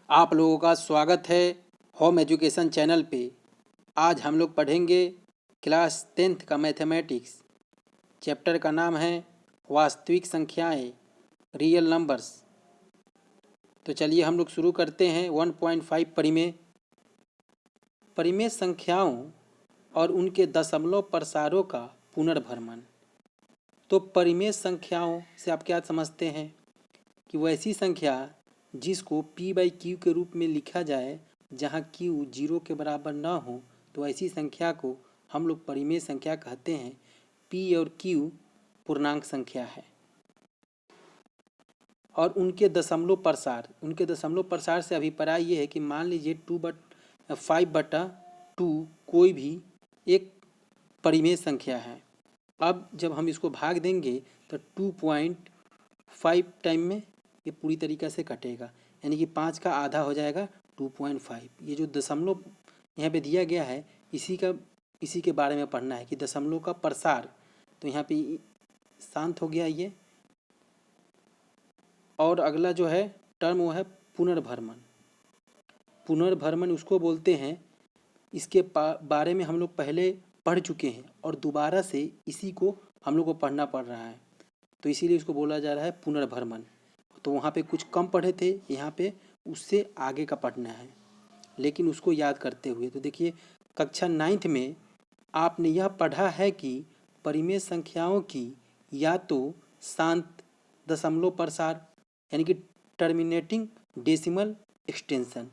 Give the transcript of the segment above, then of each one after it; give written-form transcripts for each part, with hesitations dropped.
आप लोगों का स्वागत है होम एजुकेशन चैनल पे। आज हम लोग पढ़ेंगे क्लास 10th का मैथमेटिक्स। चैप्टर का नाम है वास्तविक संख्याएं, रियल नंबर्स। तो चलिए हम लोग शुरू करते हैं। 1.5 परिमेय संख्याओं और उनके दशमलव प्रसारों का पुनर्भ्रमण। तो परिमेय संख्याओं से आप क्या समझते हैं कि वैसी संख्या जिसको p/q के रूप में लिखा जाए जहाँ q 0 के बराबर ना हो, तो ऐसी संख्या को हम लोग परिमेय संख्या कहते हैं। p और q पूर्णांक संख्या है और उनके दशमलव प्रसार से अभिप्राय ये है कि मान लीजिए 5/2 कोई भी एक परिमेय संख्या है। अब जब हम इसको भाग देंगे तो 2.5 टाइम में ये पूरी तरीक़े से कटेगा, यानी कि 5 का आधा हो जाएगा 2.5। ये जो दशमलव यहाँ पे दिया गया है इसी के बारे में पढ़ना है कि दशमलव का प्रसार। तो यहाँ पे शांत हो गया ये। और अगला जो है टर्म वो है पुनर्भ्रमण उसको बोलते हैं। इसके बारे में हम लोग पहले पढ़ चुके हैं और दोबारा से इसी को हम लोग को पढ़ना पड़ रहा है, तो इसीलिए इसको बोला जा रहा है पुनर्भ्रमण। तो वहाँ पे कुछ कम पढ़े थे, यहाँ पे उससे आगे का पढ़ना है, लेकिन उसको याद करते हुए। तो देखिए कक्षा 9th में आपने यह पढ़ा है कि परिमेय संख्याओं की या तो शांत दशमलव प्रसार यानी कि टर्मिनेटिंग डेसिमल एक्सटेंशन,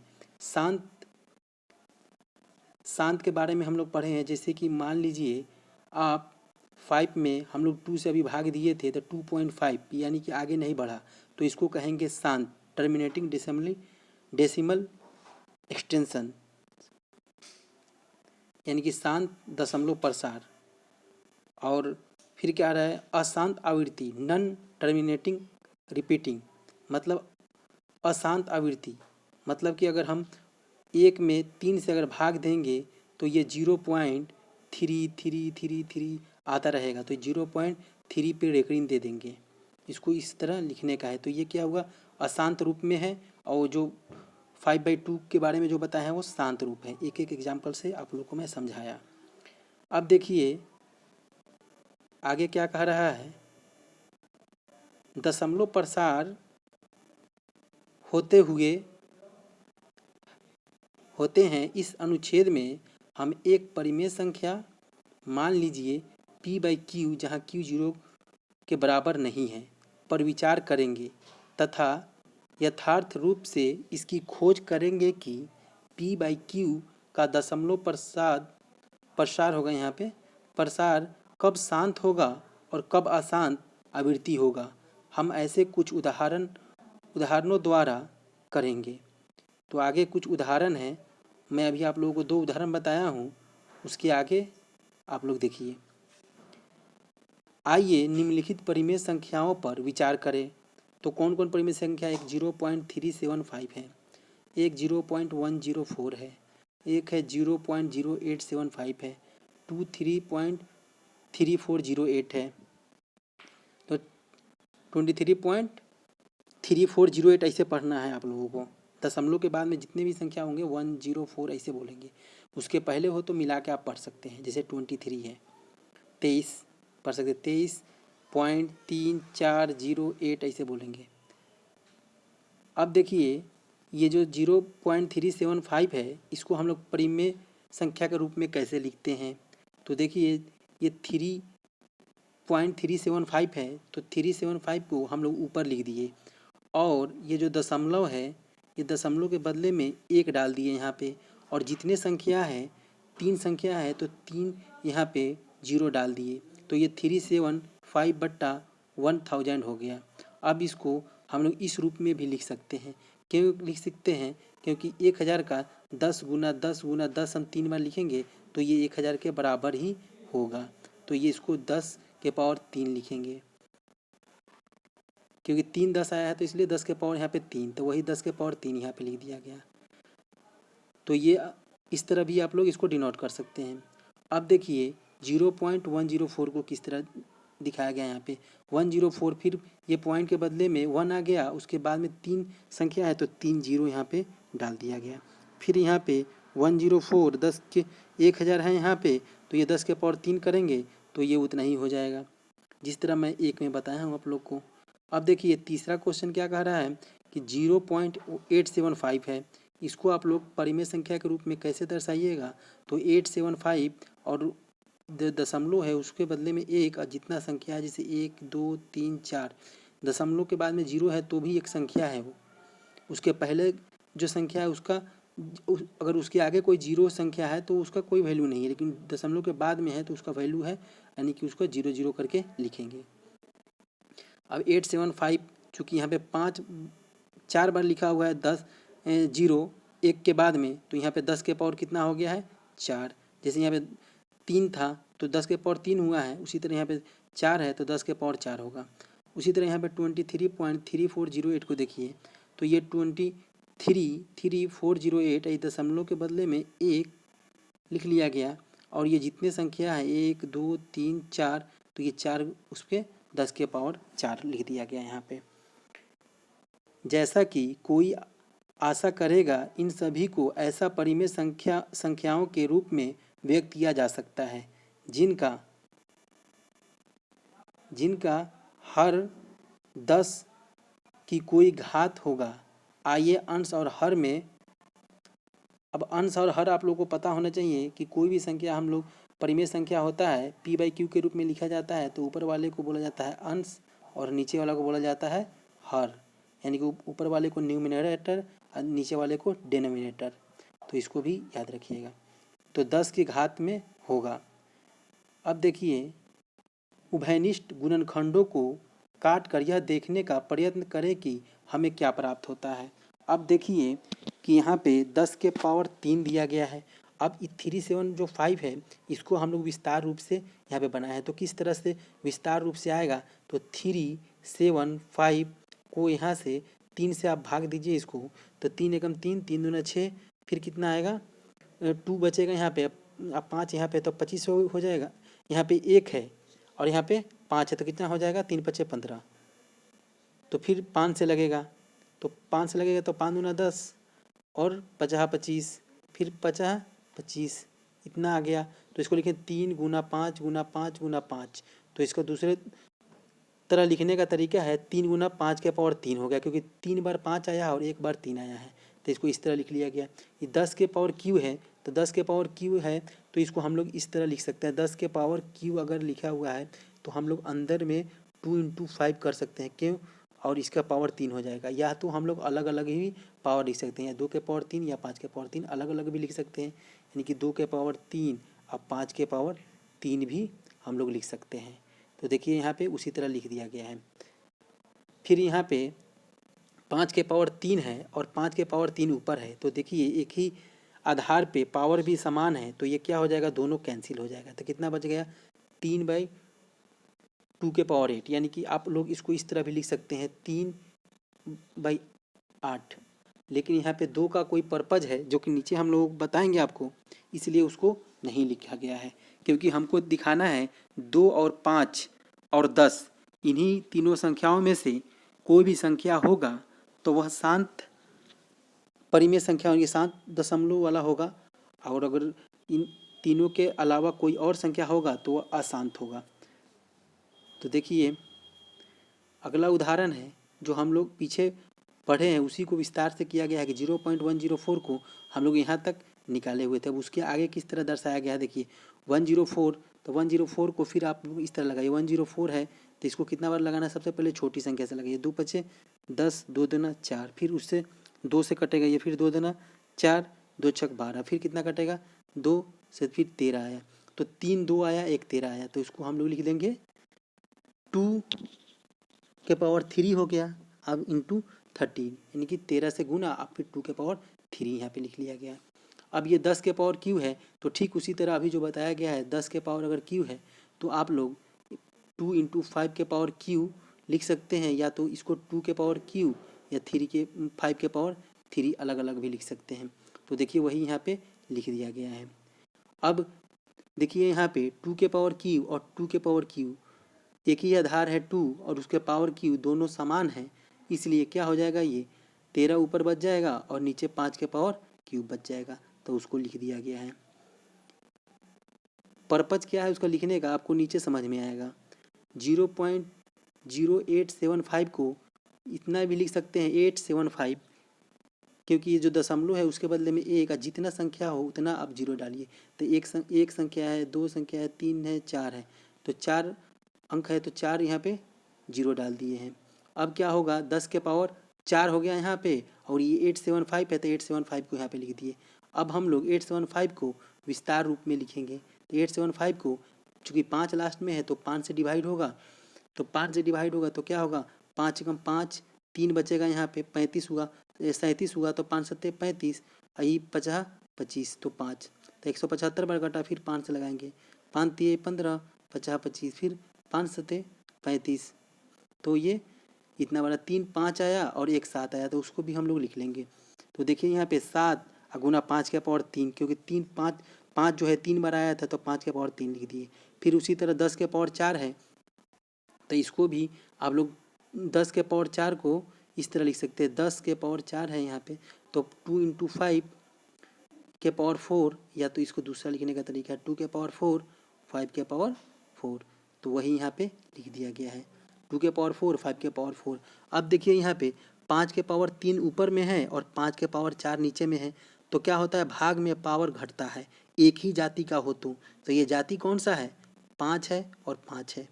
शांत के बारे में हम लोग पढ़े हैं। जैसे कि मान लीजिए आप 5 में हम लोग 2 से अभी भाग दिए थे तो 2.5 यानी कि आगे नहीं बढ़ा, तो इसको कहेंगे शांत टर्मिनेटिंग डेसिमल एक्सटेंशन, यानी कि शांत दशमलव प्रसार। और फिर क्या रहा है अशांत आवृत्ति नॉन टर्मिनेटिंग रिपीटिंग, मतलब अशांत आवृत्ति मतलब कि अगर हम 1 में 3 से अगर भाग देंगे तो ये 0.3333 आता रहेगा, तो 0.3 पे रेकरिंग दे देंगे। इसको इस तरह लिखने का है। तो ये क्या हुआ अशांत रूप में है, और जो 5/2 के बारे में जो बताया है वो शांत रूप है। एक एक एग्जाम्पल से आप लोग को मैं समझाया। अब देखिए आगे क्या कह रहा है, दशमलव प्रसार होते हैं। इस अनुच्छेद में हम एक परिमेय संख्या मान लीजिए p/q जहाँ q 0 के बराबर नहीं है पर विचार करेंगे तथा यथार्थ रूप से इसकी खोज करेंगे कि p/q का दशमलव प्रसार होगा, यहाँ पे प्रसार कब शांत होगा और कब अशांत आवृत्ति होगा। हम ऐसे कुछ उदाहरणों द्वारा करेंगे। तो आगे कुछ उदाहरण हैं, मैं अभी आप लोगों को 2 उदाहरण बताया हूँ, उसके आगे आप लोग देखिए। आइए निम्नलिखित परिमेय संख्याओं पर विचार करें। तो कौन कौन परिमेय संख्या, एक 0.375 है, एक 0.104 है, एक है 0.0875 है, 3.3408 है, तो 23.3408 ऐसे पढ़ना है आप लोगों को। दशमलव के बाद में जितने भी संख्या होंगे 104 ऐसे बोलेंगे। उसके पहले हो तो मिला के आप पढ़ सकते हैं, जैसे 23 है 23 पढ़ सकते, 23.3408 ऐसे बोलेंगे। अब देखिए ये जो 0.375 है इसको हम लोग परिमेय संख्या के रूप में कैसे लिखते हैं। तो देखिए ये 3.375 है, तो 375 को हम लोग ऊपर लिख दिए, और ये जो दशमलव है ये दशमलव के बदले में 1 डाल दिए यहाँ पे, और जितने संख्या है 3 संख्या है तो 3 यहाँ पे 0 डाल दिए, तो ये 375/1000 हो गया। अब इसको हम लोग इस रूप में भी लिख सकते हैं। क्यों लिख सकते हैं, क्योंकि 1000 का 10 गुना 10 गुना 10 हम 3 बार लिखेंगे तो ये 1000 के बराबर ही होगा। तो ये इसको 10 के पावर 3 लिखेंगे, क्योंकि 3 10 आया है तो इसलिए 10 के पावर यहाँ पे 3, तो वही 10 के पावर 3 यहाँ पे लिख दिया गया। तो ये इस तरह भी आप लोग इसको डिनोट कर सकते हैं। अब देखिए 0.104 को किस तरह दिखाया गया यहाँ पे 104, फिर ये पॉइंट के बदले में 1 आ गया, उसके बाद में 3 संख्या है तो 3 0 यहाँ पे डाल दिया गया। फिर यहाँ पे 104 10 के 1000 है यहाँ पे, तो ये 10 के पावर 3 करेंगे तो ये उतना ही हो जाएगा, जिस तरह मैं एक में बताया हूँ आप लोग को। अब देखिए तीसरा क्वेश्चन क्या कह रहा है कि 0.875 है, इसको आप लोग परिमेय संख्या के रूप में कैसे दर्शाइएगा, तो 875 और दशमलव है उसके बदले में एक, और जितना संख्या है जैसे 1 2 3 4, दशमलव के बाद में 0 है तो भी एक संख्या है वो, उसके पहले जो संख्या है उसका अगर उसके आगे कोई 0 संख्या है तो उसका कोई वैल्यू नहीं है, लेकिन दशमलव के बाद में है तो उसका वैल्यू है, यानी कि उसको 0 0 करके लिखेंगे। अब 875 चूँकि यहाँ पे 4 बार लिखा हुआ है 10 0 1 के बाद में, तो यहाँ पे 10 के पावर कितना हो गया है 4। जैसे यहाँ पे 3 था तो 10 के पावर 3 हुआ है, उसी तरह यहाँ पे 4 है तो 10 के पावर 4 होगा। उसी तरह यहाँ पे 23.3408 को देखिए, तो ये 23.3408 इस दशमलव के बदले में एक लिख लिया गया, और ये जितने संख्या है 1 2 3 4, तो ये 4 उसके 10 के पावर 4 लिख दिया गया यहाँ पे। जैसा कि कोई आशा करेगा, इन सभी को ऐसा परिमेय संख्याओं के रूप में व्यक्त किया जा सकता है जिनका हर 10 की कोई घात होगा। आइए अंश और हर में, अब अंश और हर आप लोगों को पता होना चाहिए कि कोई भी संख्या हम लोग परिमेय संख्या होता है p/q के रूप में लिखा जाता है, तो ऊपर वाले को बोला जाता है अंश और नीचे वाला को बोला जाता है हर, यानी कि ऊपर वाले को न्यूमिनेटर और नीचे वाले को डिनोमिनेटर, तो इसको भी याद रखिएगा। तो 10 की घात में होगा। अब देखिए उभयनिष्ठ गुणनखंडों को काट कर यह देखने का प्रयत्न करें कि हमें क्या प्राप्त होता है। अब देखिए कि यहाँ पे 10 के पावर 3 दिया गया है। अब 37 जो 5 है इसको हम लोग विस्तार रूप से यहाँ पे बनाए हैं, तो किस तरह से विस्तार रूप से आएगा, तो 375 को यहाँ से 3 से आप भाग दीजिए इसको, तो 3 एकम 3 3 दूना 6, फिर कितना आएगा 2 बचेगा यहाँ पे, अब 5 यहाँ पे तो 25 हो जाएगा। यहाँ पे 1 है और यहाँ पे 5 है तो कितना हो जाएगा 3 5 15, तो फिर 5 से लगेगा, तो 5 से लगेगा तो 5 दूना 10 और 50 25, फिर 50 25 इतना आ गया। तो इसको लिखें 3 गुना 5 गुना 5 गुना 5, तो इसको दूसरे तरह लिखने का तरीका है 3 गुना 5 के पावर 3 हो गया, क्योंकि 3 बार 5 आया और 1 बार 3 आया है, तो इसको इस तरह लिख लिया गया। ये 10 के पावर क्यू है, तो 10 के पावर क्यू है तो इसको हम लोग इस तरह लिख सकते हैं। 10 के पावर क्यू अगर लिखा हुआ है तो हम लोग अंदर में 2 × 5 कर सकते हैं, क्यों, और इसका पावर 3 हो जाएगा। या तो हम लोग अलग अलग ही पावर लिख सकते हैं, 2 के पावर 3 या 5 के पावर 3 अलग अलग भी लिख सकते हैं, यानी कि 2 के पावर 3 और 5 के पावर 3 भी हम लोग लिख सकते हैं। तो देखिए यहाँ पे उसी तरह लिख दिया गया है। फिर यहाँ पे 5 के पावर 3 है और 5 के पावर 3 ऊपर है, तो देखिए एक ही आधार पे पावर भी समान है, तो ये क्या हो जाएगा, दोनों कैंसिल हो जाएगा। तो कितना बच गया 3/2 के पावर 8, यानी कि आप लोग इसको इस तरह भी लिख सकते हैं 3/8, लेकिन यहाँ पे 2 का कोई पर्पज है जो कि नीचे हम लोग बताएंगे आपको, इसलिए उसको नहीं लिखा गया है, क्योंकि हमको दिखाना है 2 और 5 और 10 इन्हीं तीनों संख्याओं में से कोई भी संख्या होगा तो वह शांत परिमेय संख्या होगी, शांत दशमलव वाला होगा, और अगर इन तीनों के अलावा कोई और संख्या होगा तो वह अशांत होगा। तो देखिए अगला उदाहरण है जो हम लोग पीछे पढ़े हैं, उसी को विस्तार से किया गया है कि 0.104 को हम लोग यहाँ तक निकाले हुए थे। अब उसके आगे किस तरह दर्शाया गया है, देखिए 104, तो 104 को फिर आप लोग इस तरह लगाइए, 104 है तो इसको कितना बार लगाना है, सबसे पहले छोटी संख्या से लगाइए, 2 5 10 2 दूना 4, फिर उससे 2 से कटेगा ये, फिर 2 दूना 4 2 6 12, फिर कितना कटेगा 2 से, फिर 13 आया, तो 3 2 आया 1 13 आया, तो इसको हम लोग लिख देंगे 2 के पावर 3 हो गया, अब इंटू 13, यानी कि 13 से गुना अब फिर 2 के पावर 3 यहाँ पे लिख लिया गया। अब ये 10 के पावर क्यू है, तो ठीक उसी तरह अभी जो बताया गया है 10 के पावर अगर क्यू है तो आप लोग 2 × 5 के पावर क्यू लिख सकते हैं, या तो इसको 2 के पावर क्यू या 5 के पावर 3 अलग अलग भी लिख सकते हैं। तो देखिए वही यहाँ पे लिख दिया गया है। अब देखिए यहाँ पे 2 के पावर क्यू और 2 के पावर क्यू एक ही आधार है 2 और उसके पावर क्यू दोनों समान है, इसलिए क्या हो जाएगा ये 13 ऊपर बच जाएगा और नीचे 5 के पावर क्यूब बच जाएगा, तो उसको लिख दिया गया है। पर्पज क्या है उसका लिखने का आपको नीचे समझ में आएगा। 0.0875 को इतना भी लिख सकते हैं 875, क्योंकि ये जो दशमलव है उसके बदले में एक, जितना संख्या हो उतना आप जीरो डालिए। तो एक संख्या है, 2 संख्या है, 3 है, 4 है, तो 4 अंक है तो 4 यहाँ पे जीरो डाल दिए हैं। अब क्या होगा, 10 के पावर 4 हो गया यहाँ पे, और ये 875 है तो 875 को यहाँ पे लिख दिए। अब हम लोग 875 को विस्तार रूप में लिखेंगे। तो 875 को चूँकि 5 लास्ट में है तो 5 से डिवाइड होगा, तो 5 से डिवाइड होगा तो क्या होगा, 5 कम 5, 3 बचेगा यहाँ पे, 35 हुआ, 37 हुआ, तो 5 सत्ते 35, आई 50 25, तो 5, तो 175 बार कटा, फिर 5 से लगाएंगे, 5 दिए 15, 50 25, फिर 5 सत्ते 35, तो ये इतना बड़ा 3 5 आया और 1 7 आया, तो उसको भी हम लोग लिख लेंगे। तो देखिए यहाँ पे 7 गुना 5 के पावर 3, क्योंकि 3 5 जो है 3 बार आया था तो 5 के पावर 3 लिख दिए। फिर उसी तरह 10 के पावर 4 है, तो इसको भी आप लोग 10 के पावर 4 को इस तरह लिख सकते हैं। 10 के पावर 4 है यहाँ पे, तो 2 × 5 के पावर 4, या तो इसको दूसरा लिखने का तरीका है 2 के पावर 4, 5 के पावर 4, तो वही यहाँ पे लिख दिया गया है 2 के पावर 4, 5 के पावर 4। अब देखिए यहाँ पे 5 के पावर 3 ऊपर में है और 5 के पावर 4 नीचे में है, तो क्या होता है, भाग में पावर घटता है। एक ही जाति का हो तो ये जाति कौन सा है, 5 है और 5 है,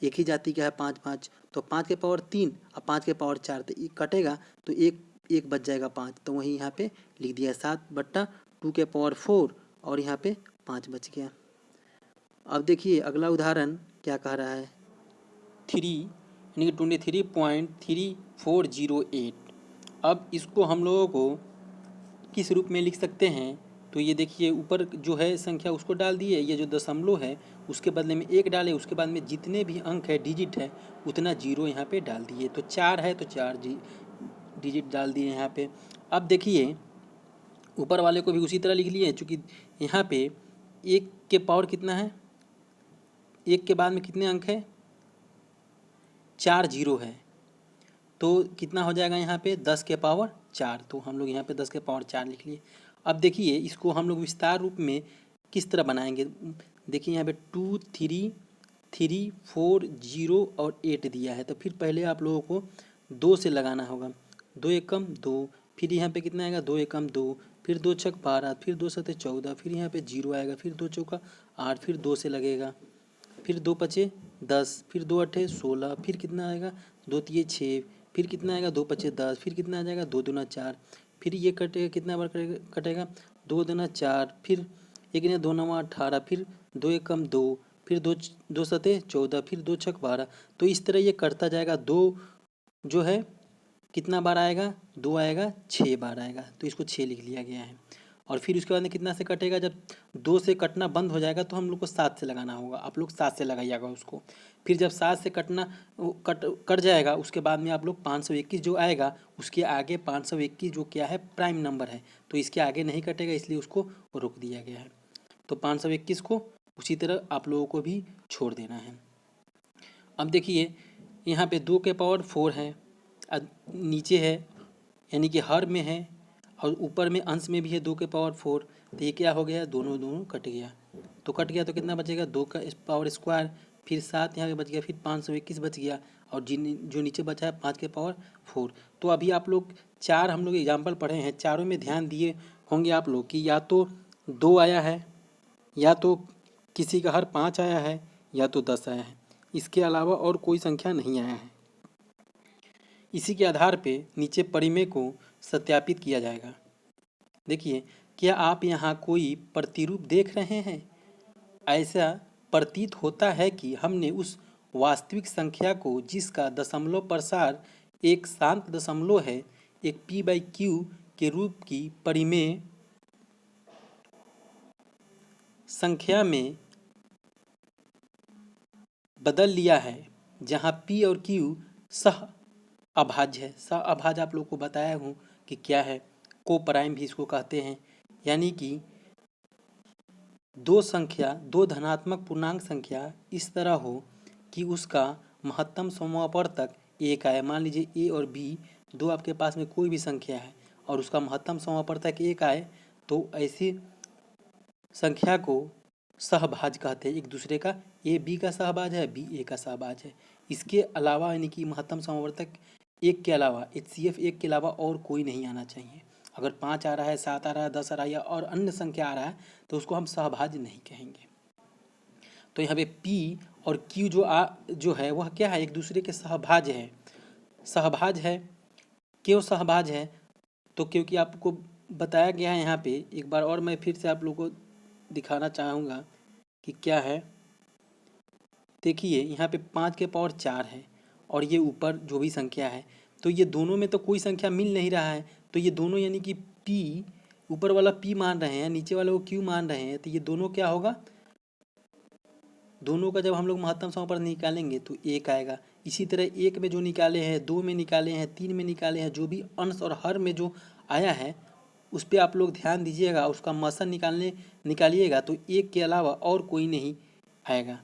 एक ही जाति का है 5 5, तो 5 के पावर 3 और 5 के पावर 4, तो एक कटेगा तो एक बच जाएगा 5, तो वही यहाँ पे लिख दिया 7/2 के पावर 4, और यहाँ पे 5 बच गया। अब देखिए अगला उदाहरण क्या कह रहा है, 3 यानी कि 23.3408। अब इसको हम लोगों को किस रूप में लिख सकते हैं, तो ये देखिए ऊपर जो है संख्या उसको डाल दिए, ये जो दशमलव है उसके बदले में 1 डाले, उसके बाद में जितने भी अंक है डिजिट है उतना जीरो यहाँ पे डाल दिए। तो 4 है तो 4 डिजिट डाल दिए यहाँ पे। अब देखिए ऊपर वाले को भी उसी तरह लिख लिए, चूँकि यहाँ पे 1 के पावर कितना है, 1 के बाद में कितने अंक है, 4 जीरो है, तो कितना हो जाएगा यहाँ पे 10 के पावर 4, तो हम लोग यहाँ पे 10 के पावर 4 लिख लिए। अब देखिए इसको हम लोग विस्तार रूप में किस तरह बनाएंगे, देखिए यहाँ पे 2 3 3 4 0 और 8 दिया है, तो फिर पहले आप लोगों को 2 से लगाना होगा, 2 एकम 2, फिर यहाँ पे कितना आएगा 2 एकम 2, फिर 2 छक 12, फिर 2 सते 14, फिर यहाँ पे 0 आएगा, फिर 2 चौका 8, फिर 2 से लगेगा, फिर 2 पचे 10, फिर 2 अठे 16, फिर कितना आएगा 2 तिये 6, फिर कितना आएगा 2 पचे 10, फिर कितना आ जाएगा 2 दूना 4, फिर ये कटेगा, कितना बार कटेगा 2 दूना 4, फिर 1 ने 2 नवा 18, फिर 2 एकम 2, फिर 2 सते 14, फिर 2 छक 12, तो इस तरह ये करता जाएगा। 2 जो है कितना बार आएगा, 2 आएगा 6 बार आएगा, तो इसको 6 लिख लिया गया है। और फिर उसके बाद में कितना से कटेगा, जब 2 से कटना बंद हो जाएगा तो हम लोग को 7 से लगाना होगा, आप लोग 7 से लगाइएगा उसको। फिर जब 7 से कट जाएगा उसके बाद में आप लोग 521 जो आएगा उसके आगे 521 जो क्या है प्राइम नंबर है, तो इसके आगे नहीं कटेगा, इसलिए उसको रोक दिया गया है। तो 521 को उसी तरह आप लोगों को भी छोड़ देना है। अब देखिए यहाँ पे 2 के पावर 4 है, नीचे है यानी कि हर में है, और ऊपर में अंश में भी है 2 के पावर 4, तो ये क्या हो गया, दोनों कट गया, तो कट गया तो कितना बचेगा 2 का पावर स्क्वायर, फिर 7 यहाँ पे बच गया, फिर 521 बच गया, और जो नीचे बचा है 5 के पावर 4। तो अभी आप लोग 4 हम लोग एग्जाम्पल पढ़े हैं, चारों में ध्यान दिए होंगे आप लोग कि या तो 2 आया है, या तो किसी का हर 5 आया है, या तो 10 आया है, इसके अलावा और कोई संख्या नहीं आया है। इसी के आधार पे नीचे परिमेय को सत्यापित किया जाएगा। देखिए क्या आप यहाँ कोई प्रतिरूप देख रहे हैं, ऐसा प्रतीत होता है कि हमने उस वास्तविक संख्या को जिसका दशमलव प्रसार एक शांत दशमलव है एक p/q के रूप की परिमेय संख्या में बदल लिया है, जहाँ p और q सह अभाज्य है। सह अभाज्य आप लोग को बताया हूँ कि क्या है, को प्राइम भी इसको कहते हैं, यानी कि दो धनात्मक पूर्णांक संख्या इस तरह हो कि उसका महत्तम समूहावर्तक एक आए। मान लीजिए a और b दो आपके पास में कोई भी संख्या है और उसका महत्तम समापवर्तक 1 आए तो ऐसी संख्या को सहभाज कहते हैं एक दूसरे का। ए बी का सहभाज है, बी ए का सहभाज है। इसके अलावा यानी कि महत्तम समावर्तक 1 के अलावा HCF 1 के अलावा और कोई नहीं आना चाहिए। अगर 5 आ रहा है, 7 आ रहा है, 10 आ रहा है या और अन्य संख्या आ रहा है तो उसको हम सहभाज नहीं कहेंगे। तो यहाँ पे P और Q जो है वह क्या है, एक दूसरे के सहभाज है। सहभाज है, क्यों सहभाज है? तो क्योंकि आपको बताया गया है यहाँ पे, एक बार और मैं फिर से आप लोगों को दिखाना चाहूँगा कि क्या है। देखिए यहाँ पे 5 के पावर 4 है और ये ऊपर जो भी संख्या है, तो ये दोनों में तो कोई संख्या मिल नहीं रहा है। तो ये दोनों यानी कि P, ऊपर वाला P मान रहे हैं, नीचे वाले को Q मान रहे हैं, तो ये दोनों क्या होगा, दोनों का जब हम लोग महत्तम समापवर्तक निकालेंगे तो 1 आएगा। इसी तरह 1 में जो निकाले हैं, 2 में निकाले हैं, 3 में निकाले हैं, जो भी अंश और हर में जो आया है उस पर आप लोग ध्यान दीजिएगा, उसका मसन निकालिएगा तो 1 के अलावा और कोई नहीं आएगा।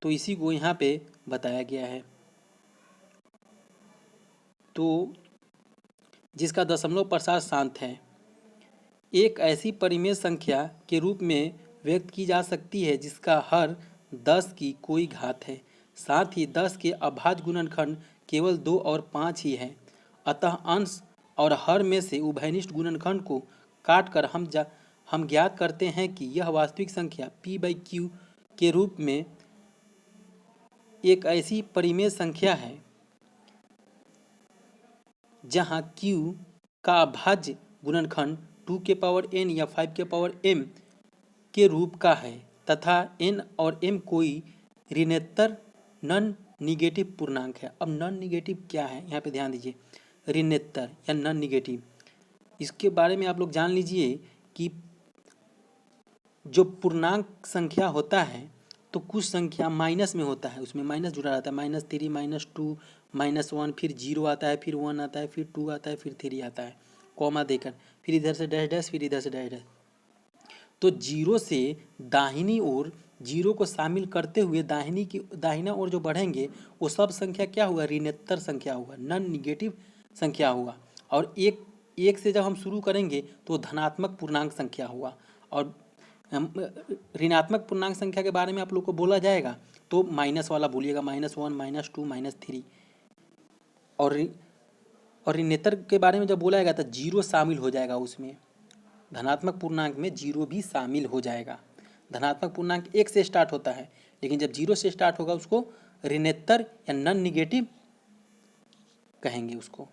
तो इसी को यहाँ पे बताया गया है। तो जिसका दशमलव प्रसार शांत है, एक ऐसी परिमेय संख्या के रूप में व्यक्त की जा सकती है जिसका हर 10 की कोई घात है। साथ ही 10 के अभाज्य गुणनखंड केवल 2 और 5 ही है। अतः अंश और हर में से उभयनिष्ठ गुणनखंड को काटकर हम ज्ञात करते हैं कि यह वास्तविक संख्या P/Q के रूप में एक ऐसी परिमेय संख्या है जहाँ Q का अभाज्य गुणनखंड 2 के पावर n या 5 के पावर m के रूप का है तथा n और m कोई ऋणोत्तर नॉन निगेटिव पूर्णांक है। अब नॉन निगेटिव क्या है, यहाँ पे ध्यान दीजिए। ऋणोत्तर या नॉन निगेटिव, इसके बारे में आप लोग जान लीजिए कि जो पूर्णांक संख्या होता है तो कुछ संख्या माइनस में होता है, उसमें माइनस जुड़ा रहता है, -3, -2, -1, फिर 0 आता है, फिर 1 आता है, फिर 2 आता है, फिर 3 आता है, कॉमा देकर, फिर इधर से डैश डैश, फिर इधर से डैश डैश। तो 0 से दाहिनी ओर 0 को शामिल करते हुए दाहिना ओर जो बढ़ेंगे वो सब संख्या क्या हुआ, ऋणोत्तर संख्या हुआ, नॉन निगेटिव संख्या हुआ। और एक से जब हम शुरू करेंगे तो धनात्मक पूर्णांक संख्या हुआ। और ऋणात्मक पूर्णांक संख्या के बारे में आप लोग को बोला जाएगा तो माइनस वाला बोलिएगा, -1, -2, -3। और ऋणोत्तर के बारे में जब बोला जाएगा तो 0 शामिल हो जाएगा उसमें, धनात्मक पूर्णांक में 0 भी शामिल हो जाएगा। धनात्मक पूर्णांक 1 से स्टार्ट होता है, लेकिन जब 0 से स्टार्ट होगा उसको ऋणोत्तर या नॉन निगेटिव कहेंगे, उसको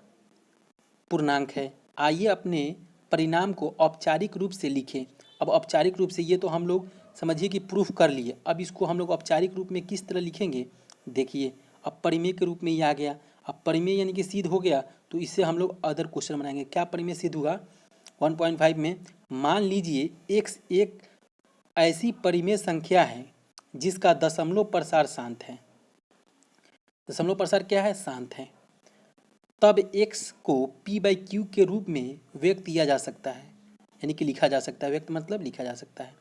पूर्णांक है। आइए अपने परिणाम को औपचारिक रूप से लिखें। अब औपचारिक रूप से, ये तो हम लोग समझिए कि प्रूफ कर लिए, अब इसको हम लोग औपचारिक रूप में किस तरह लिखेंगे, देखिए। अब परिमेय के रूप में ये आ गया। अब परिमेय यानी कि सिद्ध हो गया, तो इससे हम लोग अदर क्वेश्चन बनाएंगे। क्या परिमेय सिद्ध हुआ 1.5 में, मान लीजिए एक ऐसी परिमेय संख्या है जिसका दशमलव प्रसार शांत है। दशमलव प्रसार क्या है, शांत है। तब x को P/Q के रूप में व्यक्त किया जा सकता है, यानी कि लिखा जा सकता है। व्यक्त मतलब लिखा जा सकता है,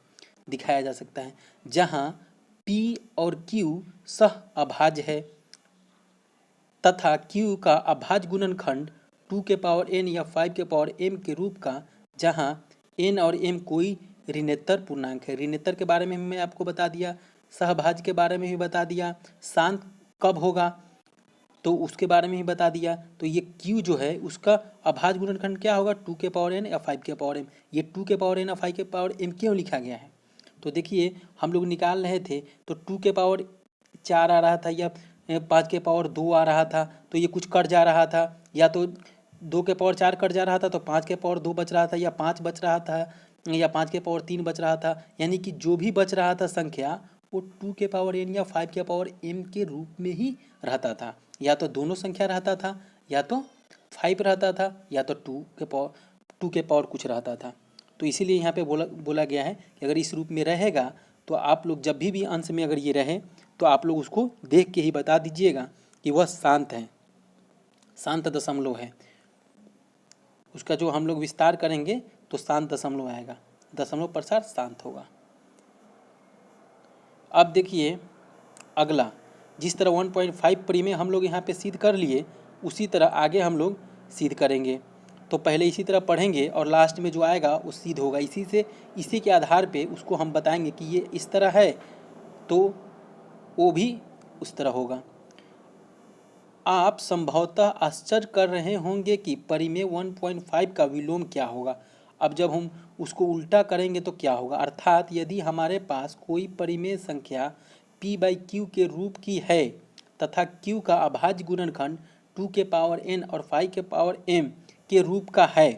दिखाया जा सकता है, जहाँ P और Q सह अभाज्य है तथा Q का अभाज्य गुणनखंड 2 के पावर n या 5 के पावर m के रूप का, जहाँ n और m कोई ऋणोत्तर पूर्णांक है। ऋणोत्तर के बारे में मैं आपको बता दिया, सहभाज्य के बारे में भी बता दिया, शांत कब होगा तो उसके बारे में ही बता दिया। तो ये Q जो है उसका अभाज्य गुणनखंड क्या होगा, 2 के पावर n या 5 के पावर m। ये 2 के पावर n या 5 के पावर m क्यों लिखा गया है, तो देखिए हम लोग निकाल रहे थे तो 2 के पावर 4 आ रहा था या 5 के पावर 2 आ रहा था, तो ये कुछ कट जा रहा था, या तो 2 के पावर 4 कट जा रहा था तो 5 के पावर 2 बच रहा था, या 5 बच रहा था, या 5 के पावर 3 बच रहा था। यानी कि जो भी बच रहा था संख्या वो 2 के पावर n या 5 के पावर m के रूप में ही रहता था। या तो दोनों संख्या रहता था, या तो 5 रहता था, या तो 2 के पावर कुछ रहता था। तो इसीलिए यहाँ पे बोला गया है कि अगर इस रूप में रहेगा तो आप लोग जब भी अंश में अगर ये रहे तो आप लोग उसको देख के ही बता दीजिएगा कि वह शांत है, शांत दशमलव है। उसका जो हम लोग विस्तार करेंगे तो शांत दशमलव आएगा, दशमलव प्रसार शांत होगा। अब देखिए अगला, जिस तरह 1.5 परिमेय हम लोग यहाँ पे सिद्ध कर लिए, उसी तरह आगे हम लोग सिद्ध करेंगे। तो पहले इसी तरह पढ़ेंगे और लास्ट में जो आएगा वो सिद्ध होगा। इसी के आधार पे उसको हम बताएंगे कि ये इस तरह है तो वो भी उस तरह होगा। आप संभवतः आश्चर्य कर रहे होंगे कि परिमेय 1.5 का विलोम क्या होगा। अब जब हम उसको उल्टा करेंगे तो क्या होगा, अर्थात यदि हमारे पास कोई परिमेय संख्या p/q के रूप की है तथा q का अभाज्य गुणनखंड 2 के पावर n और 5 के पावर m के रूप का है।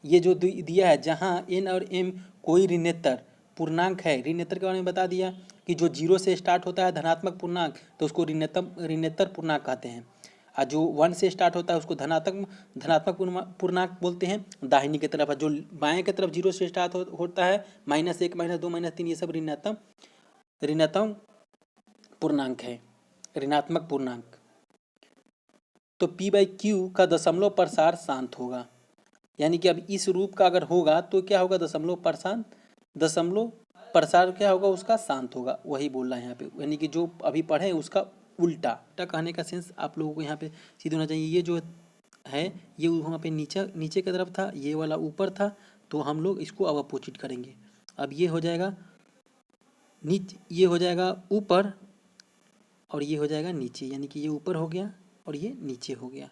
ये जो दिया है जहाँ n और m कोई ऋणेतर पूर्णांक है, ऋणेतर के बारे में बता दिया कि जो 0 से स्टार्ट होता है धनात्मक पूर्णांक तो उसको ऋणेतर पूर्णांक कहते हैं, और जो 1 से स्टार्ट होता है उसको धनात्मक पूर्णांक बोलते हैं। दाहिनी की तरफ जो बाएं की तरफ 0 से स्टार्ट होता है -1 -2 -3 ये सब ऋणात्मक पूर्णांक है, ऋणात्मक पूर्णांक। तो p/q का दशमलव प्रसार शांत होगा, यानी कि अब इस रूप का अगर होगा तो क्या होगा, दशमलव प्रसार क्या होगा उसका शांत होगा, वही बोल रहा है यहाँ पे। यानी कि जो अभी पढ़े उसका उल्टा कहने का सेंस आप लोगों को यहाँ पे सीधे होना चाहिए। ये जो है ये वहाँ पे नीचे की तरफ था, ये वाला ऊपर था, तो हम लोग इसको अब अपोजिट करेंगे। अब ये हो जाएगा ये हो जाएगा ऊपर और ये हो जाएगा नीचे, यानी कि ये ऊपर हो गया और ये नीचे हो गया।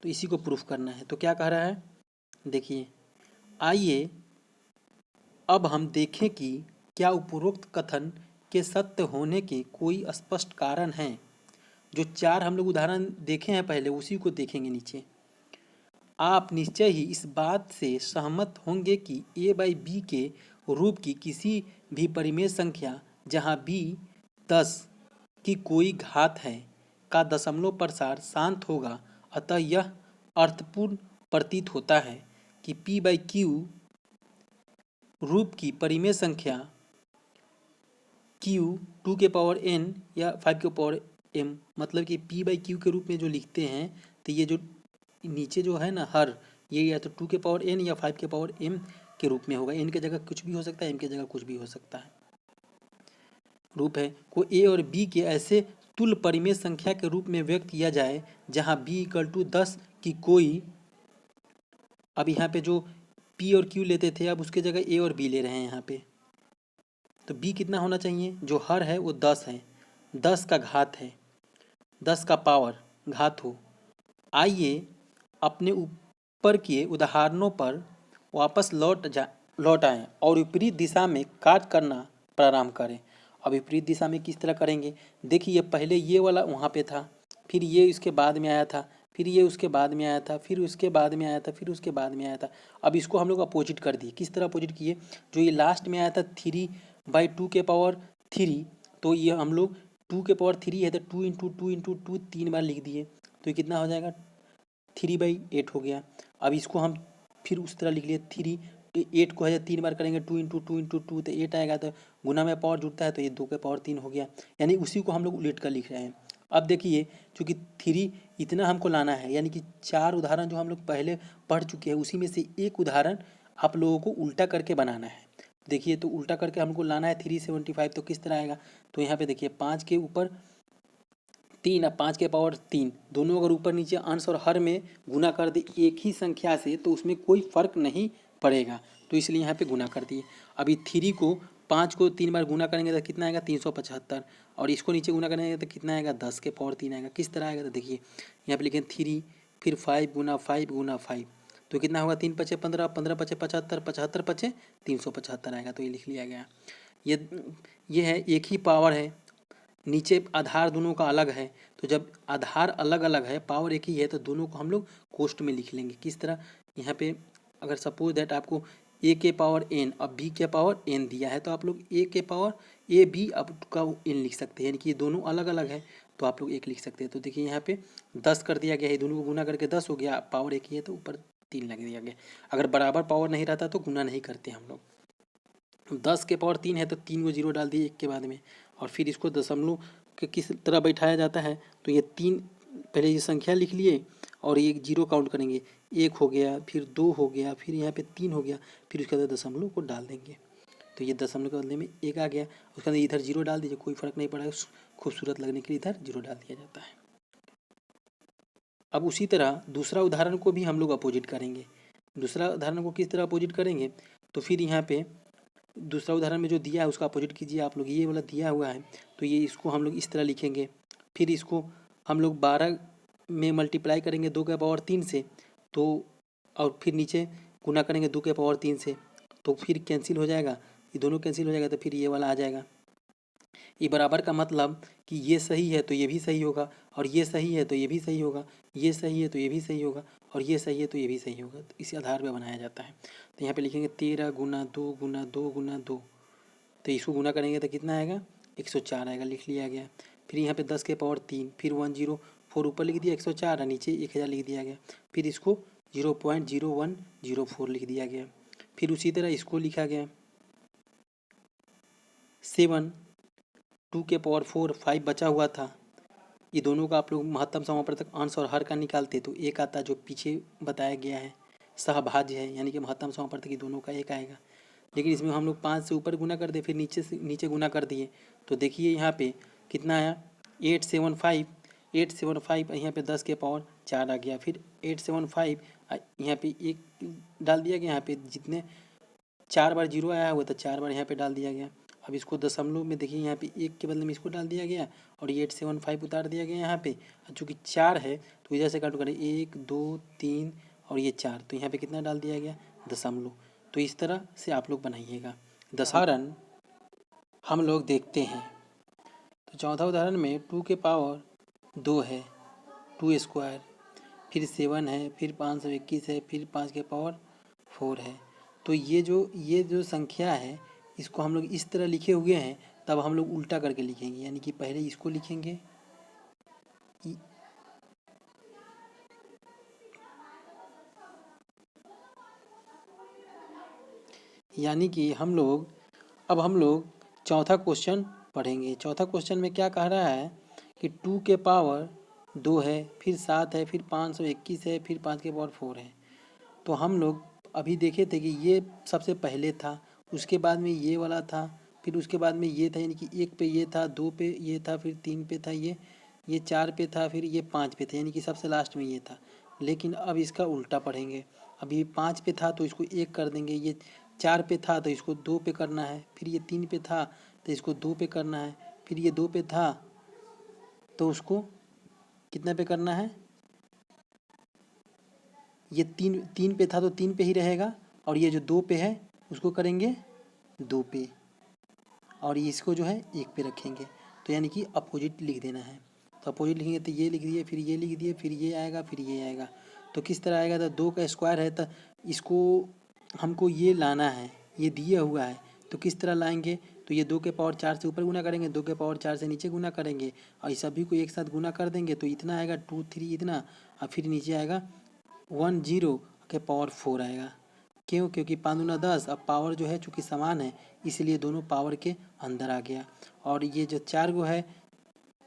तो इसी को प्रूफ करना है। तो क्या कह रहा है, देखिए आइए अब हम देखें कि क्या उपरोक्त कथन के सत्य होने के कोई स्पष्ट कारण हैं। जो 4 हम लोग उदाहरण देखे हैं पहले उसी को देखेंगे नीचे। आप निश्चय ही इस बात से सहमत होंगे कि a/b के रूप की किसी भी परिमेय संख्या जहां b 10 की कोई घात है का दशमलव प्रसार शांत होगा। अतः यह अर्थपूर्ण प्रतीत होता है कि p/q रूप की परिमेय संख्या q 2 के पावर n या 5 के पावर m, मतलब कि p/q के रूप में जो लिखते हैं तो ये जो नीचे जो है ना हर, ये या तो 2 के पावर n या 5 के पावर m के रूप में होगा। n के जगह कुछ भी हो सकता है, m के जगह कुछ भी हो सकता है। रूप है को a और b के ऐसे तुल्य परिमेय संख्या के रूप में व्यक्त किया जाए जहां b = 10 की कोई, अब यहाँ पे जो p और q लेते थे अब उसके जगह a और b ले रहे हैं यहाँ पे, तो b कितना होना चाहिए, जो हर है वो 10 है, 10 का घात है, 10 का पावर घात हो। आइए अपने ऊपर के उदाहरणों पर वापस लौट आएं और विपरीत दिशा में कार्य करना प्रारंभ करें। अब विपरीत दिशा में किस तरह करेंगे, देखिए पहले ये वाला वहाँ पे था, फिर ये इसके बाद में आया था, फिर ये उसके बाद में आया था, फिर उसके बाद में आया था, फिर उसके बाद में आया था। अब इसको हम लोग अपोजिट कर दिए। किस तरह अपोजिट किए, जो ये लास्ट में आया था 3/2 के पावर 3, तो ये हम लोग 2 के पावर 3 है तो 2 × 2 × 2 3 बार लिख दिए, तो ये कितना हो जाएगा 3/8 हो गया। अब इसको हम फिर उस तरह लिख लिए 3, 8 को है 3 बार करेंगे 2 × 2 × 2 तो 8 आएगा, तो गुना में पावर जुड़ता है तो ये 2 के पावर 3 हो गया। यानी उसी को हम लोग उलट कर लिख रहे हैं। अब देखिए चूँकि 3 इतना हमको लाना है, यानी कि 4 उदाहरण जो हम लोग पहले पढ़ चुके हैं उसी में से एक उदाहरण आप लोगों को उल्टा करके बनाना है। देखिए तो उल्टा करके हमको लाना है 375, तो किस तरह आएगा, तो यहाँ पे देखिए 5 के ऊपर 3 और 5 के पावर 3 दोनों अगर ऊपर नीचे अंश और हर में गुना कर दे एक ही संख्या से तो उसमें कोई फर्क नहीं पड़ेगा, तो इसलिए यहाँ पे गुना कर दिए। अभी 3 को 5 को 3 बार गुना करेंगे तो कितना आएगा 375, और इसको नीचे गुना करेंगे तो कितना आएगा 10 के पावर 3 आएगा। किस तरह आएगा तो देखिए यहाँ पे लिखें 3 फिर 5 × 5 × 5, तो कितना होगा 3 × 5 = 15, 15 × 5 = 75, 75 × 5 = 375 आएगा। तो ये लिख लिया गया। ये है एक ही पावर है, नीचे आधार दोनों का अलग है, तो जब आधार अलग अलग है पावर एक ही है तो दोनों को हम लोग कोष्ट में लिख लेंगे। किस तरह, यहाँ पे अगर सपोज दैट आपको a के पावर n और b के पावर n दिया है तो आप लोग a के पावर a b अब का n लिख सकते हैं, यानी कि ये दोनों अलग अलग है तो आप लोग 1 लिख सकते हैं। तो देखिए यहाँ पे 10 कर दिया गया है, दोनों को गुना करके 10 हो गया, पावर एक ही है तो ऊपर 3 लग दिया गया। अगर बराबर पावर नहीं रहता तो गुना नहीं करते हम लोग। 10 के पावर 3 है तो 3 को 0 डाल दिए एक के बाद में, और फिर इसको दशमलव के किस तरह बैठाया जाता है, तो ये 3 पहले ये संख्या लिख लिए और ये 0 काउंट करेंगे, 1 हो गया, फिर 2 हो गया, फिर यहाँ पे 3 हो गया, फिर उसके बाद दशमलव को डाल देंगे, तो ये दशमलव के बदले में 1 आ गया। उसके बाद इधर 0 डाल दीजिए, कोई फर्क नहीं पड़ा, खूबसूरत लगने के लिए इधर 0 डाल दिया जाता है। अब उसी तरह दूसरा उदाहरण को भी हम लोग अपोजिट करेंगे। दूसरा उदाहरण को किस तरह अपोजिट करेंगे, तो फिर यहाँ पे दूसरा उदाहरण में जो दिया है उसका अपोजिट कीजिए आप लोग। ये वाला दिया हुआ है तो ये इसको हम लोग इस तरह लिखेंगे। फिर इसको हम लोग 12 में मल्टीप्लाई करेंगे 2 के पावर 3 से, तो और फिर नीचे गुना करेंगे 2 के पावर 3 से, तो फिर कैंसिल हो जाएगा, ये दोनों कैंसिल हो जाएगा, तो फिर ये वाला आ जाएगा। ये बराबर का मतलब कि ये सही है तो ये भी सही होगा, और ये सही है तो ये भी सही होगा, ये सही है तो ये भी सही होगा, और ये सही है तो ये भी सही होगा। तो इसी आधार पर बनाया जाता है। तो यहाँ पे लिखेंगे 13 गुना 2 गुना 2 गुना 2, तो इसको गुना करेंगे तो कितना आएगा, 104 आएगा, लिख लिया गया। फिर यहाँ पे 10 के पावर 3, फिर 104 ऊपर लिख दिया, 104 और नीचे 1000 लिख दिया गया। फिर इसको 0.0104 लिख दिया गया। फिर उसी तरह इसको लिखा गया 7, 2 के पावर 4, 5 बचा हुआ था। ये दोनों का आप लोग महत्तम समापवर्तक अंश और हर का निकालते तो एक आता जो पीछे बताया गया है सहभाज्य है, यानी कि महत्तम समापवर्तक ये दोनों का एक आएगा। लेकिन इसमें हम लोग 5 से ऊपर गुना कर दिए, फिर नीचे से नीचे गुना कर दिए, तो देखिए यहाँ पे कितना आया 875। यहाँ पे 10 के पावर 4 आ गया। फिर 875 यहाँ पे एक डाल दिया गया, यहाँ पे जितने 4 बार जीरो आया हुआ था 4 बार यहाँ पे डाल दिया गया। अब इसको दशमलव में देखिए यहाँ पे 1 के बदले में इसको डाल दिया गया और ये 875 उतार दिया गया यहाँ पे। चूँकि 4 है तो इधर से काउंट करें 1 2 3 और ये 4, तो यहाँ पे कितना डाल दिया गया दशमलव। तो इस तरह से आप लोग बनाइएगा। उदाहरण हम लोग देखते हैं। तो चौथा उदाहरण में 2 के पावर 2 है, 2 स्क्वायर, फिर 7 है, फिर 521 है, फिर 5 के पावर 4 है। तो ये जो संख्या है इसको हम लोग इस तरह लिखे हुए हैं, तब हम लोग उल्टा करके लिखेंगे, यानी कि पहले इसको लिखेंगे यानी कि हम लोग चौथा क्वेश्चन पढ़ेंगे। चौथा क्वेश्चन में क्या कह रहा है कि 2 के पावर 2 है, फिर 7 है, फिर 521 है, फिर 5 के पावर 4 है। तो हम लोग अभी देखे थे कि ये सबसे पहले था, उसके बाद में ये वाला था, फिर उसके बाद में ये था, यानी कि 1 पे ये था, 2 पे ये था, फिर 3 पे था, ये 4 पे था, फिर ये 5 पे था, यानी कि सबसे लास्ट में ये था। लेकिन अब इसका उल्टा पढ़ेंगे। अभी 5 पे था तो इसको 1 कर देंगे, ये 4 पे था तो इसको 2 पे करना है, फिर ये 3 पे था तो इसको 2 पे करना है, फिर ये 2 पे था तो उसको कितना पे करना है, ये 3 पे था तो 3 पे ही रहेगा, और ये जो 2 पे है उसको करेंगे 2 पे, और ये इसको जो है 1 पे रखेंगे। तो यानी कि अपोजिट लिख देना है। तो अपोजिट लिखेंगे तो ये लिख दिए, फिर ये लिख दिए, फिर ये आएगा, फिर ये आएगा। तो किस तरह आएगा, तो 2 का स्क्वायर है तो इसको हमको ये लाना है, ये दिया हुआ है, तो किस तरह लाएंगे, तो ये 2 के पावर 4 से ऊपर गुना करेंगे, 2 के पावर 4 से नीचे गुना करेंगे, और इस सभी को एक साथ गुना कर देंगे तो इतना आएगा 2 3 इतना, और फिर नीचे आएगा 10 के पावर 4 आएगा। क्यों, क्योंकि 5 दूना 10, अब पावर जो है चूँकि समान है इसलिए दोनों पावर के अंदर आ गया। और ये जो 4 गो है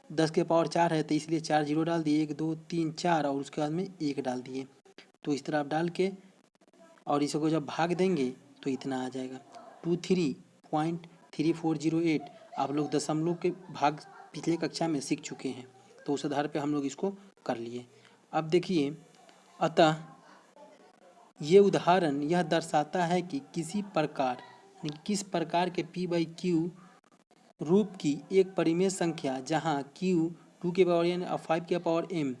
10 के पावर 4 है तो इसलिए 4 जीरो डाल दिए, 1 2 3 4, और उसके बाद में 1 डाल दिए। तो इस तरह आप डाल के और इसको जब भाग देंगे तो इतना आ जाएगा 23.3408। आप लोग दशमलव के भाग पिछले कक्षा में सीख चुके हैं, तो उस आधार पे हम लोग इसको कर लिए। अब देखिए, अतः ये उदाहरण यह दर्शाता है कि किसी प्रकार किस प्रकार के p/q रूप की एक परिमेय संख्या जहां q 2 के पावर n और 5 के पावर m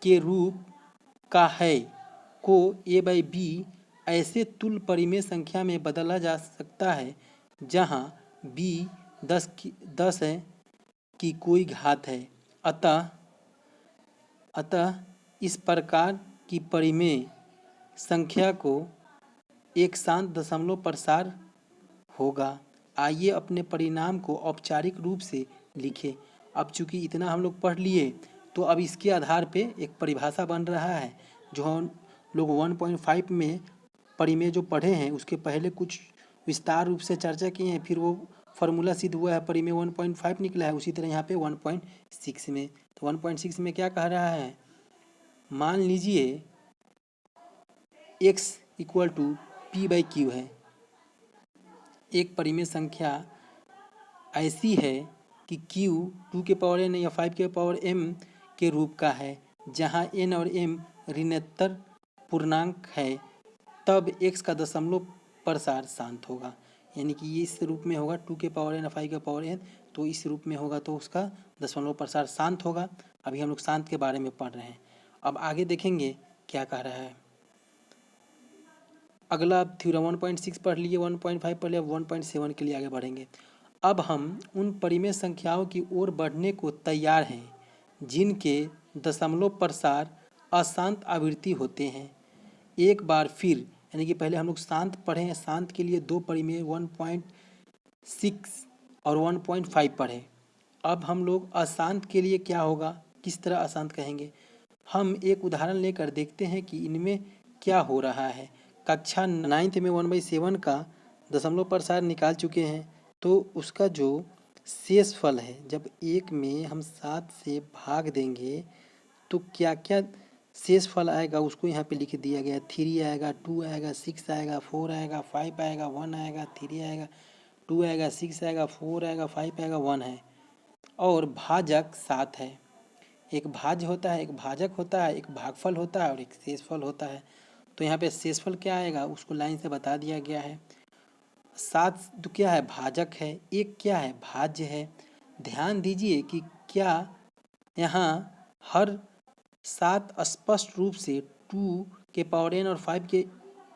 के रूप का है को a/b ऐसे तुल्य परिमेय संख्या में बदला जा सकता है जहां b 10 है की कोई घात है। अतः इस प्रकार की परिमेय संख्या को एक शांत दशमलव प्रसार होगा। आइए अपने परिणाम को औपचारिक रूप से लिखें। अब चूंकि इतना हम लोग पढ़ लिए तो अब इसके आधार पे एक परिभाषा बन रहा है जो हम लोग 1.5 में परिमेय जो पढ़े हैं उसके पहले कुछ विस्तार रूप से चर्चा किए हैं, फिर वो फार्मूला सिद्ध हुआ है, परिमेय 1.5 निकला है। उसी तरह यहाँ पे 1.6 में, तो 1.6 में क्या कह रहा है, मान लीजिए x इक्वल टू p/q है। एक परिमेय संख्या ऐसी है कि q 2 के पावर n या 5 के पावर m के रूप का है, जहाँ n और m ऋणात्मक पूर्णांक है तब x का दशमलव प्रसार शांत होगा। यानी कि ये इस रूप में होगा 2 के पावर n 5 के पावर n, तो इस रूप में होगा तो उसका दशमलव प्रसार शांत होगा। अभी हम लोग शांत के बारे में पढ़ रहे हैं। अब आगे देखेंगे क्या कह रहा है। अगला थ्योरम 1.6 पढ़ लिए, 1.5 पढ़ लिया, 1.7 के लिए आगे बढ़ेंगे। अब हम उन परिमेय संख्याओं की ओर बढ़ने को तैयार हैं जिनके दशमलव प्रसार अशांत आवृत्ति होते हैं। एक बार फिर, यानी कि पहले हम लोग शांत पढ़े हैं, शांत के लिए दो परिमेय 1.6 और 1.5 पढ़े। अब हम लोग अशांत के लिए क्या होगा, किस तरह अशांत कहेंगे, हम एक उदाहरण लेकर देखते हैं कि इनमें क्या हो रहा है। कक्षा 9th में 1/7 का दशमलव प्रसार निकाल चुके हैं, तो उसका जो शेष फल है, जब 1 में हम 7 से भाग देंगे तो क्या क्या शेष फल आएगा उसको यहाँ पे लिख दिया गया। 3 आएगा, 2 आएगा, 6 आएगा, 4 आएगा, 5 आएगा, 1 आएगा, 3 आएगा, 2 आएगा, 6 आएगा, 4 आएगा, 5 आएगा, 1 है और भाजक 7 है। एक भाज्य होता है, एक भाजक होता है, एक भागफल होता है और एक शेषफल होता है। तो यहाँ पे शेषफल क्या आएगा उसको लाइन से बता दिया गया है। 7 तो क्या है, भाजक है, एक क्या है, भाज्य है। ध्यान दीजिए कि क्या यहाँ हर 7 स्पष्ट रूप से 2 के पावर n और 5 के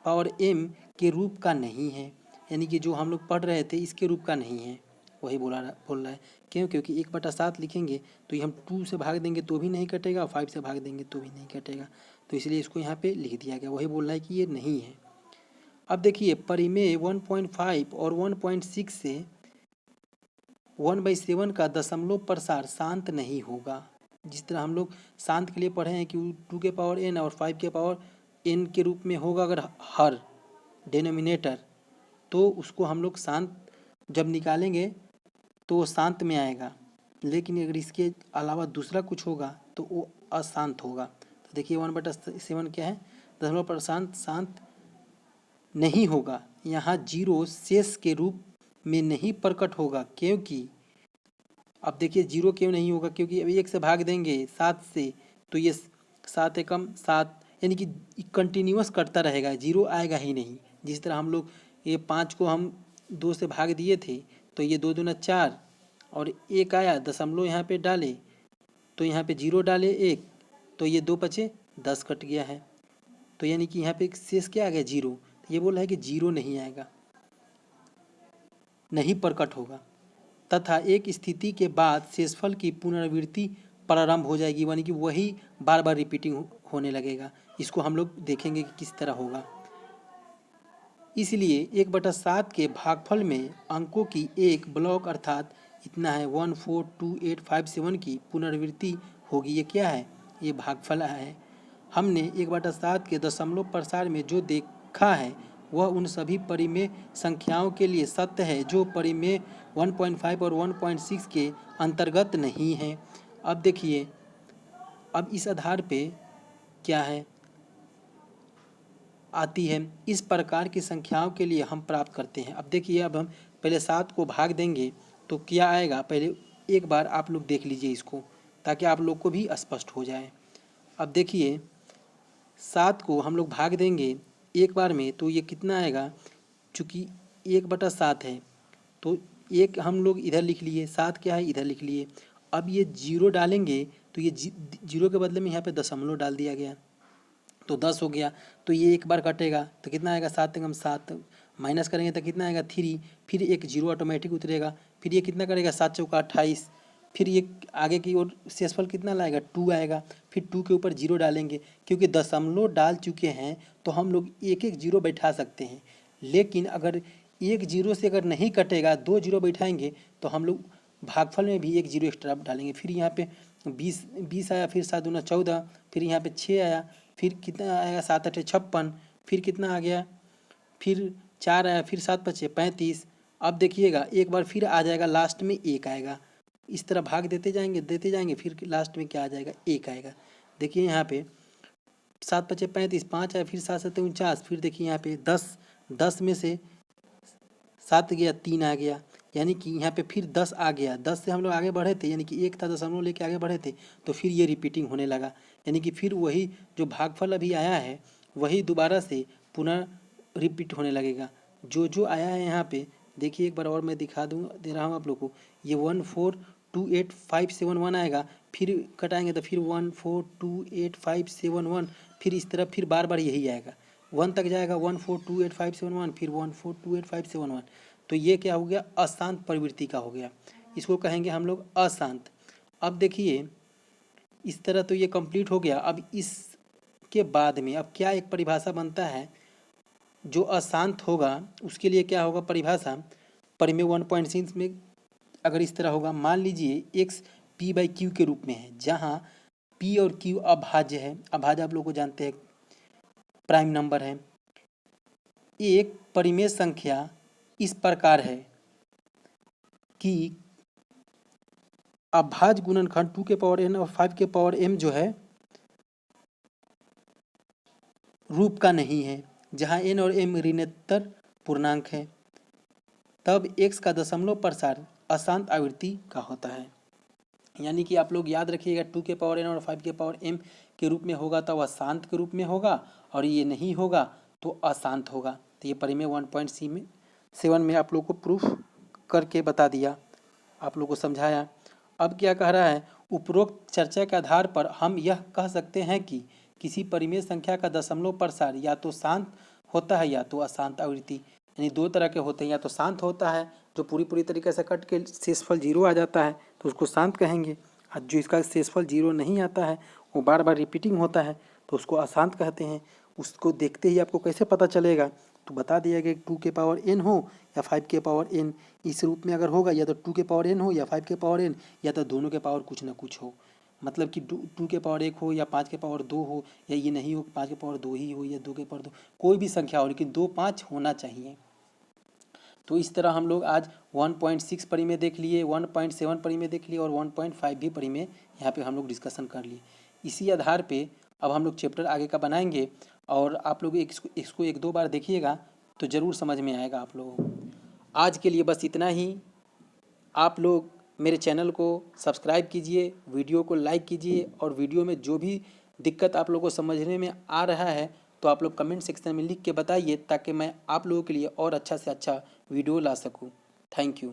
पावर m के रूप का नहीं है, यानी कि जो हम लोग पढ़ रहे थे इसके रूप का नहीं है। वही बोल रहा है। क्यों? क्योंकि 1/7 लिखेंगे तो ये हम 2 से भाग देंगे तो भी नहीं कटेगा और 5 से भाग देंगे तो भी नहीं कटेगा, तो इसलिए इसको यहाँ पे लिख दिया गया। वही बोल रहा है कि ये नहीं है। अब देखिए परिमेय 1.5 और 1.6 से 1/7 का दशमलव प्रसार शांत नहीं होगा। जिस तरह हम लोग शांत के लिए पढ़े हैं कि 2 के पावर n और 5 के पावर n के रूप में होगा अगर हर डिनोमिनेटर, तो उसको हम लोग शांत जब निकालेंगे तो वो शांत में आएगा। लेकिन अगर इसके अलावा दूसरा कुछ होगा तो वो अशांत होगा। तो देखिए 1/7 क्या है, दशमलव प्रसार शांत नहीं होगा। यहाँ 0 शेष के रूप में नहीं प्रकट होगा, क्योंकि अब देखिए 0 क्यों नहीं होगा, क्योंकि अभी 1 से भाग देंगे 7 से तो ये 7 एकम 7, यानी कि कंटिन्यूअस करता रहेगा, 0 आएगा ही नहीं। जिस तरह हम लोग ये 5 को हम 2 से भाग दिए थे तो ये 2 दूना 4 और 1 आया, दशमलव यहाँ पे डाले तो यहाँ पे 0 डाले 1, तो ये 2 बचे 10 कट गया है। तो यानी कि यहाँ पे शेष क्या आ गया, 0। तो ये बोल रहा है कि 0 नहीं आएगा, नहीं प्रकट होगा, तथा एक स्थिति के बाद शेषफल की पुनरावृत्ति प्रारंभ हो जाएगी, यानी कि वही बार बार रिपीटिंग होने लगेगा। इसको हम लोग देखेंगे कि किस तरह होगा। इसलिए 1/7 के भागफल में अंकों की एक ब्लॉक अर्थात इतना है 1 4 2 8 5 7 की पुनरावृत्ति होगी। ये क्या है, ये भागफल है। हमने 1/7 के दशमलव प्रसार में जो देखा है वह उन सभी परिमेय संख्याओं के लिए सत्य है जो परिमेय 1.5 और 1.6 के अंतर्गत नहीं है। अब देखिए, अब इस आधार पे क्या है आती है, इस प्रकार की संख्याओं के लिए हम प्राप्त करते हैं। अब देखिए, अब हम पहले 7 को भाग देंगे तो क्या आएगा, पहले एक बार आप लोग देख लीजिए इसको ताकि आप लोग को भी स्पष्ट हो जाए। अब देखिए 7 को हम लोग भाग देंगे एक बार में तो ये कितना आएगा, चूँकि 1/7 है तो एक हम लोग इधर लिख लिए, 7 क्या है इधर लिख लिए। अब ये 0 डालेंगे तो ये 0 के बदले में यहाँ पे दशमलव डाल दिया गया तो 10 हो गया। तो ये एक बार कटेगा तो कितना आएगा, 7 एकम 7, माइनस करेंगे तो कितना आएगा 3, फिर एक 0 ऑटोमेटिक उतरेगा, फिर ये कितना करेगा 7 चौका 28, फिर ये आगे की ओर शेषफल कितना लाएगा 2 आएगा, फिर 2 के ऊपर 0 डालेंगे। क्योंकि दशमलव डाल चुके हैं तो हम लोग एक एक 0 बैठा सकते हैं, लेकिन अगर एक 0 से अगर नहीं कटेगा 2 0 बैठाएंगे तो हम लोग भागफल में भी एक 0 एक्स्ट्रा डालेंगे। फिर यहाँ पे 20 आया, फिर 7 दूना 14, फिर यहाँ पे 6 आया, फिर कितना आएगा 7 8 56, फिर कितना आ गया, फिर 4 आया, फिर 7 5 35। अब देखिएगा एक बार फिर आ जाएगा, लास्ट में 1 आएगा। इस तरह भाग देते जाएंगे फिर लास्ट में क्या आ जाएगा, 1 आएगा। देखिए यहाँ पे 7 5 35, 5 आया, फिर 7 7 49, फिर देखिए यहाँ पे 10 में से 7 गया, 3 आ गया, यानी कि यहाँ पे फिर 10 आ गया। 10 से हम लोग आगे बढ़े थे, यानी कि 1 था दशमलव लेके आगे बढ़े थे तो फिर ये रिपीटिंग होने लगा। यानी कि फिर वही जो भागफल अभी आया है वही दोबारा से पुनः रिपीट होने लगेगा। जो जो आया है यहाँ पे देखिए, एक बार और मैं दे रहा हूँ आप लोग को। ये 1428,571 आएगा, फिर कटाएंगे तो फिर 1428,571, फिर इस तरह फिर बार बार यही आएगा, 1 तक जाएगा 1428,571, फिर 1428,571। तो ये क्या हो गया, अशांत प्रवृत्ति का हो गया, इसको कहेंगे हम लोग अशांत। अब देखिए इस तरह तो ये कंप्लीट हो गया। अब इसके बाद में अब क्या एक परिभाषा बनता है, जो अशांत होगा उसके लिए क्या होगा परिभाषा, परिमेय 1.6 में अगर इस तरह होगा, मान लीजिए x p/q के रूप में है, जहाँ p और q अभाज्य है। अभाज्य आप लोग को जानते हैं प्राइम नंबर है। एक परिमेय संख्या इस प्रकार है कि अभाज्य गुणनखंड 2 के पावर n और 5 के पावर m जो है रूप का नहीं है, जहाँ n और m ऋणोत्तर पूर्णांक है, तब x का दशमलव प्रसार अशांत आवृत्ति का होता है। यानी कि आप लोग याद रखिएगा, 2 के पावर n और 5 के पावर m के रूप में होगा तो वह शांत के रूप में होगा, और ये नहीं होगा तो अशांत होगा। तो ये परिमेय 1.7 में आप लोग को प्रूफ करके बता दिया, आप लोग को समझाया। अब क्या कह रहा है, उपरोक्त चर्चा के आधार पर हम यह कह सकते हैं कि किसी परिमेय संख्या का दशमलव प्रसार या तो शांत होता है या तो अशांत आवृत्ति। यानी दो तरह के होते हैं, या तो शांत होता है जो पूरी तरीके से कट के शेषफल 0 आ जाता है तो उसको शांत कहेंगे, और जो इसका शेषफल 0 नहीं आता है वो बार बार रिपीटिंग होता है तो उसको अशांत कहते हैं। उसको देखते ही आपको कैसे पता चलेगा, तो बता दिया गया 2 के पावर n हो या 5 के पावर n, इस रूप में अगर होगा या तो 2 के पावर n हो या 5 के पावर n, या तो दोनों के पावर कुछ ना कुछ हो। मतलब कि 2 के पावर 1 हो या 5 के पावर 2 हो, या ये नहीं हो 5 के पावर 2 ही हो या 2 के पावर 2, कोई भी संख्या हो लेकिन 2 5 होना चाहिए। तो इस तरह हम लोग आज 1.6 परिमेय देख लिए, 1.7 परिमेय देख लिए और 1.5 भी परिमेय यहाँ पे हम लोग डिस्कशन कर लिए। इसी आधार पे अब हम लोग चैप्टर आगे का बनाएंगे, और आप लोग इसको 1-2 बार देखिएगा तो ज़रूर समझ में आएगा आप लोगों को। आज के लिए बस इतना ही। आप लोग मेरे चैनल को सब्सक्राइब कीजिए, वीडियो को लाइक कीजिए, और वीडियो में जो भी दिक्कत आप लोगों को समझने में आ रहा है तो आप लोग कमेंट सेक्शन में लिख के बताइए, ताकि मैं आप लोगों के लिए और अच्छा से अच्छा वीडियो ला सकूं। Thank you.